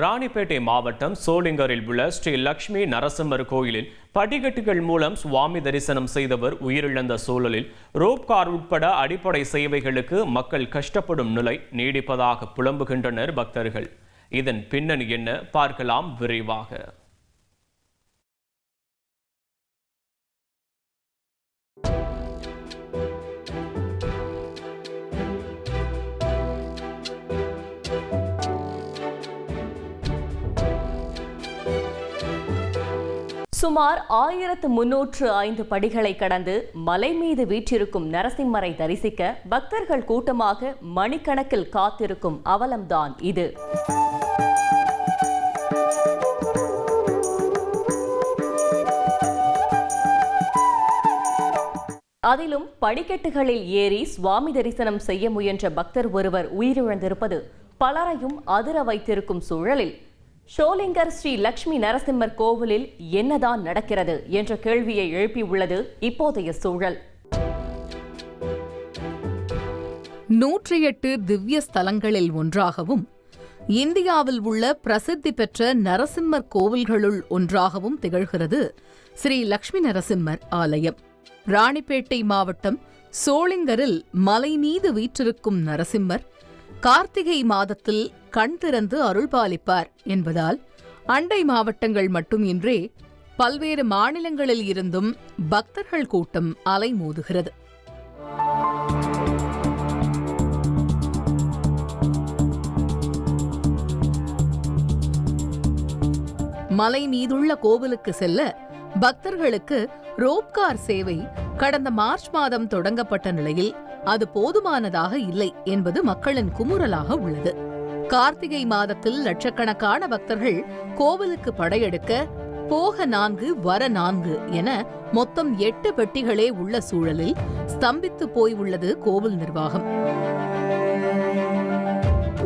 ராணிப்பேட்டை மாவட்டம் சோளிங்கரில் உள்ள ஸ்ரீ லட்சுமி நரசிம்மர் கோயிலில் படிக்கட்டுகள் மூலம் சுவாமி தரிசனம் செய்தவர் உயிரிழந்த சூழலில் ரோப் கார் உட்பட அடிப்படை சேவைகளுக்கு மக்கள் கஷ்டப்படும் நிலை நீடிப்பதாக புலம்புகின்றனர் பக்தர்கள். இதன் பின்னணி என்ன பார்க்கலாம் விரைவாக. சுமார் 1305 படிகளை கடந்து மலை மீது வீற்றிருக்கும் நரசிம்மரை தரிசிக்க பக்தர்கள் கூட்டமாக மணிக்கணக்கில் காத்திருக்கும் அவலம்தான் இது. அதிலும் படிக்கட்டுகளில் ஏறி சுவாமி தரிசனம் செய்ய முயன்ற பக்தர் ஒருவர் உயிரிழந்திருப்பது பலரையும் அதிர வைத்திருக்கும் சூழலில் சோளிங்கர் ஸ்ரீ லட்சுமி நரசிம்மர் கோவிலில் என்னதான் நடக்கிறது என்ற கேள்வியை எழுப்பியுள்ளது இப்போதைய சூழல். 108 திவ்ய ஸ்தலங்களில் ஒன்றாகவும் இந்தியாவில் உள்ள பிரசித்தி பெற்ற நரசிம்மர் கோவில்களுள் ஒன்றாகவும் திகழ்கிறது ஸ்ரீ லட்சுமி நரசிம்மர் ஆலயம். ராணிப்பேட்டை மாவட்டம் சோளிங்கரில் மலை மீது வீற்றிருக்கும் நரசிம்மர் கார்த்திகை மாதத்தில் கண் திறந்து அருள்பாலிப்பார் என்பதால் அண்டை மாவட்டங்கள் மட்டுமின்றி பல்வேறு மாநிலங்களில் இருந்தும் பக்தர்கள் கூட்டம் அலைமோதுகிறது. மலை மீதுள்ள கோவிலுக்கு செல்ல பக்தர்களுக்கு ரோப்கார் சேவை கடந்த மார்ச் மாதம் தொடங்கப்பட்ட நிலையில் அது போதுமானதாக இல்லை என்பது மக்களின் குமுறலாக உள்ளது. கார்த்திகை மாதத்தில் லட்சக்கணக்கான பக்தர்கள் கோவிலுக்கு படையெடுக்க போக 4 வர 4 என மொத்தம் 8 பெட்டிகளே உள்ள சூழலில் ஸ்தம்பித்து போய் உள்ளது கோவில் நிர்வாகம்.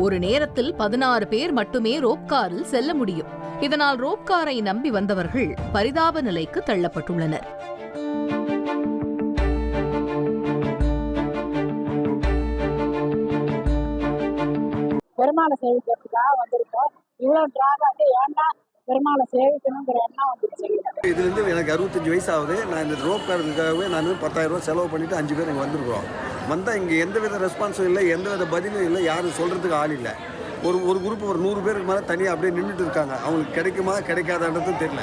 ஒரு நேரத்தில் 16 பேர் மட்டுமே ரோப்காரில் செல்ல முடியும். இதனால் ரோப்காரை நம்பி வந்தவர்கள் பரிதாப நிலைக்கு தள்ளப்பட்டுள்ளனர். பெருமாளை சேவிக்கிறதுக்காக வந்திருக்கோம். இவ்வளவு டிராபாக்கு ஏன்னா பெருமாளை சேவிக்கணுங்கிற எண்ணம் வந்துருச்சு. இதுலேருந்து எனக்கு 65 வயசு ஆகுது. நான் இந்த ரோப் கார்டுக்காகவே நான் 10,000 ரூபா செலவு பண்ணிட்டு 5 பேர் இங்கே வந்திருக்கிறோம். வந்தால் இங்கே எந்தவித ரெஸ்பான்ஸும் இல்லை, எந்தவித பதிலும் இல்லை, யாரும் சொல்கிறதுக்கு ஆள் இல்லை. ஒரு குரூப் ஒரு 100 பேருக்கு மேலே தனியாக அப்படியே நின்றுட்டு இருக்காங்க. அவங்களுக்கு கிடைக்குமா கிடைக்காதான்றதும் தெரியல.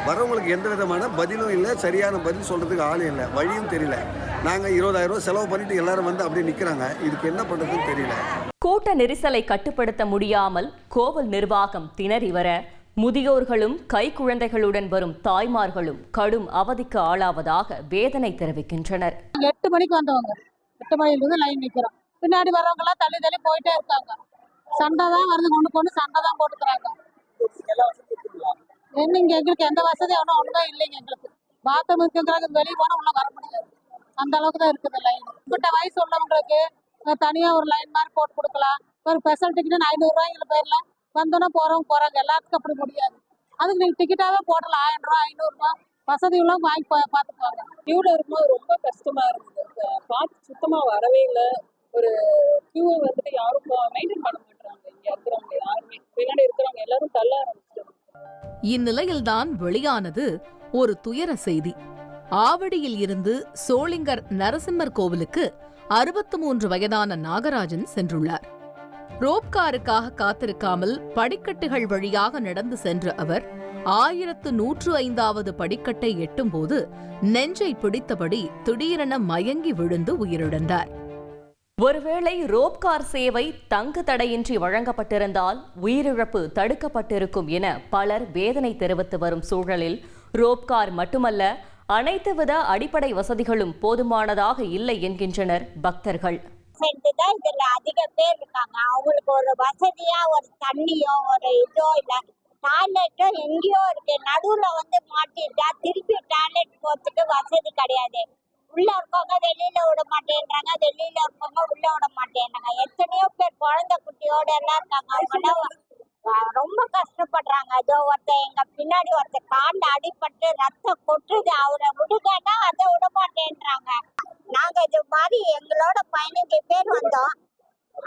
வரவங்களுக்கு எந்த விதமான பதிலும் இல்லை, சரியான பதில் சொல்கிறதுக்கு ஆளும் இல்லை, வழியும் தெரியல. நாங்கள் 20,000 ரூபா செலவு பண்ணிட்டு எல்லாரும் வந்து அப்படியே நிற்கிறாங்க. இதுக்கு என்ன பண்ணுறதுன்னு தெரியல. கூட்ட நெரிசலை கட்டுப்படுத்த முடியாமல் கோவில் நிர்வாகம் திணறி வர முதியோர்களும் கைக்குழந்தைகளுடன் வரும் தாய்மார்களும் கடும் அவதிக்கு ஆளாவதாக வேதனை தெரிவிக்கின்றனர். 8 மணிக்கு வந்தவங்க 8 மணிலிருந்து லைன் நிற்கிறோம். பின்னாடி வரவங்க எல்லாம் தள்ளி தள்ளி போயிட்டே இருக்காங்க. சண்டை தான் வருது, கொண்டு சண்டை தான் போட்டுக்கிறாங்க. இங்க எங்களுக்கு எந்த வசதி ஒன்றுமே இல்லைங்க. எங்களுக்கு பாத்ரூம் இருக்குங்கிறாங்க, வெளியே போனால் உள்ள வர முடியாது. அந்த அளவுக்கு தான் இருக்குது லைன். இப்பட்ட வயசு உள்ளவங்களுக்கு தனியாக ஒரு லைன் மாதிரி போட்டு கொடுக்கலாம். ஒரு ஸ்பெஷல் டிக்கெட் 500 ரூபாய்க்கு பேர்ல வந்தோன்னா போறாங்க. எல்லாத்துக்கும் அப்படி முடியாது. அதுக்கு நீங்கள் டிக்கெட்டாகவே போடலாம். 1000 ரூபா 500 ரூபா வசதி எல்லாம் வாங்கி பார்த்துக்குவாங்க. கியூவில் இருக்கும்போது ரொம்ப கஷ்டமா இருந்தது. பார்த்து சுத்தமாக வரவே இல்லை. ஒரு கியூவை வந்துட்டு யாரும் மெயின்டைன் பண்ண மாட்டாங்க. இங்க இருக்கிறவங்க யாருமே, பின்னாடி இருக்கிறவங்க எல்லாரும் தள்ள ஆரம்பிச்சிட்டாங்க. இந்நிலையில்தான் வெளியானது ஒரு துயர செய்தி. ஆவடியில் இருந்து சோளிங்கர் நரசிம்மர் கோவிலுக்கு 63 வயதான நாகராஜன் சென்றுள்ளார். ரோப்காருக்காக காத்திருக்காமல் படிக்கட்டுகள் வழியாக நடந்து சென்ற அவர் 1105வது படிக்கட்டை எட்டும்போது நெஞ்சை பிடித்தபடி திடீரென மயங்கி விழுந்து உயிரிழந்தார். ஒருவேளை ரோப்கார் சேவை தங்கு தடையின்றி வழங்கப்பட்டிருந்தால் உயிரிழப்பு தடுக்கப்பட்டிருக்கும் என பலர் வேதனை தெரிவித்து வரும் சூழலில் ரோப்கார் மட்டுமல்ல, அனைத்து வித அடிப்படை வசதிகளும் போதுமானதாக இல்லை என்கின்றனர் பக்தர்கள். இதுல அதிக பேர் இருக்காங்க. அவங்களுக்கு ஒரு வசதியா ஒரு தண்ணியோ ஒரு இதோ இல்ல, டாய்லெட்டோ எங்கேயோ இருக்கு. நடுவுல மாட்டிட்டா திருப்பி டாய்லெட் போறதுக்கு வசதி கிடையாது. உள்ள இருக்கவங்க வெளியில விட மாட்டேன்றாங்க, வெளியில இருக்கவங்க உள்ள விட மாட்டேன்றாங்க. எத்தனையோ பேர் குழந்தை குட்டியோட எல்லாம் இருக்காங்க. அவங்க ரொம்ப கஷ்டப்படுறாங்க. அதோ ஒருத்தர் எங்க பின்னாடி ஒருத்தர் காண்ட அடிபட்டு ரத்தம் கொட்டுது. அவரை விடுங்கன்னா அதை விட மாட்டேன்றாங்க. நாங்க இது மாதிரி எங்களோட 15 பேர் வந்தோம்.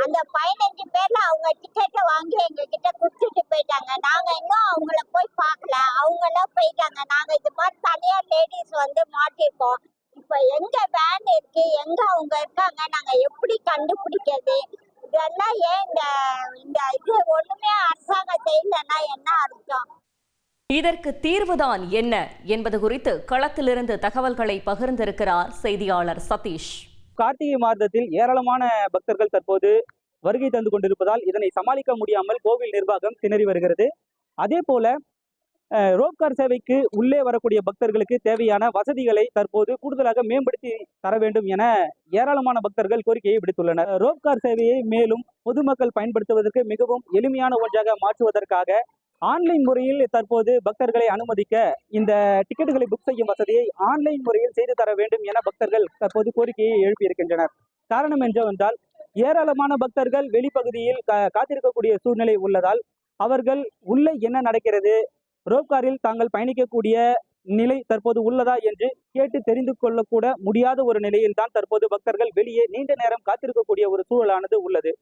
அந்த 15 பேர்ல அவங்க டிக்கெட்டை வாங்கி எங்க கிட்ட குடுத்துட்டு போயிட்டாங்க. நாங்க இன்னும் அவங்கள போய் பார்க்கல. அவங்க எல்லாம் போயிட்டாங்க. நாங்க இது மாதிரி தனியார் லேடிஸ் வந்து மாட்டிருக்கோம். இப்ப எங்க வேன் இருக்கு, எங்க அவங்க இருக்காங்க, நாங்க எப்படி கண்டுபிடிக்கிறது? இதெல்லாம் ஏன் இந்த இது ஒண்ணுமே அரசாங்கம் செய்யலன்னா என்ன அர்த்தம்? இதற்கு தீர்வுதான் என்ன என்பது குறித்து களத்திலிருந்து தகவல்களை பகிர்ந்திருக்கிறார் செய்தியாளர் சதீஷ். கார்த்திகை மாதத்தில் ஏராளமான பக்தர்கள் தற்போது வருகை தந்து கொண்டிருப்பதால் இதனை சமாளிக்க முடியாமல் கோவில் நிர்வாகம் திணறி வருகிறது. அதே போல ரோப்கார் சேவைக்கு உள்ளே வரக்கூடிய பக்தர்களுக்கு தேவையான வசதிகளை தற்போது கூடுதலாக மேம்படுத்தி தர வேண்டும் என ஏராளமான பக்தர்கள் கோரிக்கையை விடுத்துள்ளனர். ரோப்கார் சேவையை மேலும் பொதுமக்கள் பயன்படுத்துவதற்கு மிகவும் எளிமையான ஒன்றாக மாற்றுவதற்காக ஆன்லைன் முறையில் தற்போது பக்தர்களை அனுமதிக்க இந்த டிக்கெட்டுகளை புக் செய்யும் வசதியை ஆன்லைன் முறையில் செய்து தர வேண்டும் என பக்தர்கள் தற்போது கோரிக்கையை எழுப்பியிருக்கின்றனர். காரணம் என்னவென்றால் ஏராளமான பக்தர்கள் வெளிப்பகுதியில் காத்திருக்கக்கூடிய சூழ்நிலை உள்ளதால் அவர்கள் உள்ளே என்ன நடக்கிறது, ரோப்காரில் தாங்கள் பயணிக்கக்கூடிய நிலை தற்போது உள்ளதா என்று கேட்டு தெரிந்து கொள்ளக்கூட முடியாத ஒரு நிலையில் தான் தற்போது பக்தர்கள் வெளியே நீண்ட நேரம் காத்திருக்கக்கூடிய ஒரு சூழலானது உள்ளது.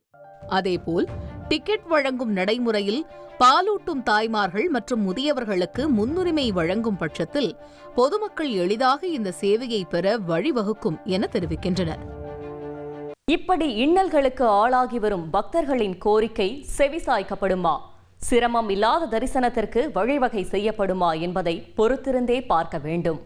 அதேபோல் டிக்கெட் வழங்கும் நடைமுறையில் பாலூட்டும் தாய்மார்கள் மற்றும் முதியவர்களுக்கு முன்னுரிமை வழங்கும் பட்சத்தில் பொதுமக்கள் எளிதாக இந்த சேவையை பெற வழிவகுக்கும் என தெரிவிக்கின்றனர். இப்படி இன்னல்களுக்கு ஆளாகி வரும் பக்தர்களின் கோரிக்கை செவிசாய்க்கப்படுமா, சிரமம் இல்லாத தரிசனத்திற்கு வழிவகை செய்யப்படுமா என்பதை பொறுத்திருந்தே பார்க்க வேண்டும்.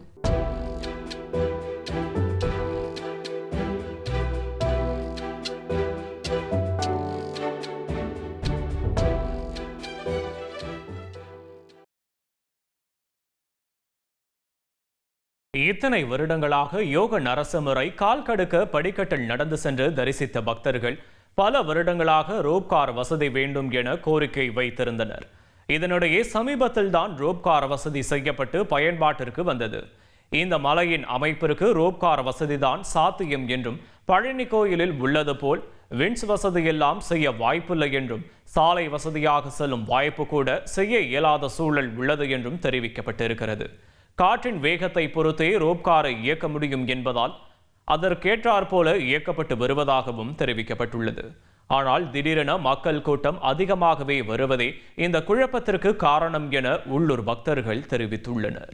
இத்தனை வருடங்களாக யோக நரசிம்மரை கால் கடுக்க படிக்கட்டில் நடந்து சென்று தரிசித்த பக்தர்கள் பல வருடங்களாக ரோப்கார் வசதி வேண்டும் என கோரிக்கை வைத்திருந்தனர். இதனிடையே சமீபத்தில் தான் ரோப்கார் வசதி செய்யப்பட்டு பயன்பாட்டிற்கு வந்தது. இந்த மலையின் அமைப்பிற்கு ரோப்கார் வசதிதான் சாத்தியம் என்றும், பழனி கோயிலில் உள்ளது போல் வின்ஸ் வசதியெல்லாம் செய்ய வாய்ப்பில்லை என்றும், சாலை வசதியாக செல்லும் வாய்ப்பு கூட செய்ய இயலாத சூழல் உள்ளது என்றும் தெரிவிக்கப்பட்டிருக்கிறது. காற்றின் வேகத்தை பொறுத்தே ரோப்காரை இயக்க முடியும் என்பதால் அதற்கேற்றாற் போல இயக்கப்பட்டு வருவதாகவும் தெரிவிக்கப்பட்டுள்ளது. ஆனால் திடீரென மக்கள் கூட்டம் அதிகமாகவே வருவதே இந்த குழப்பத்திற்கு காரணம் என உள்ளூர் பக்தர்கள் தெரிவித்துள்ளனர்.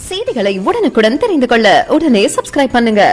செய்திகளை உடனுக்குடன் தெரிந்து கொள்ள உடனே சப்ஸ்கிரைப் பண்ணுங்க.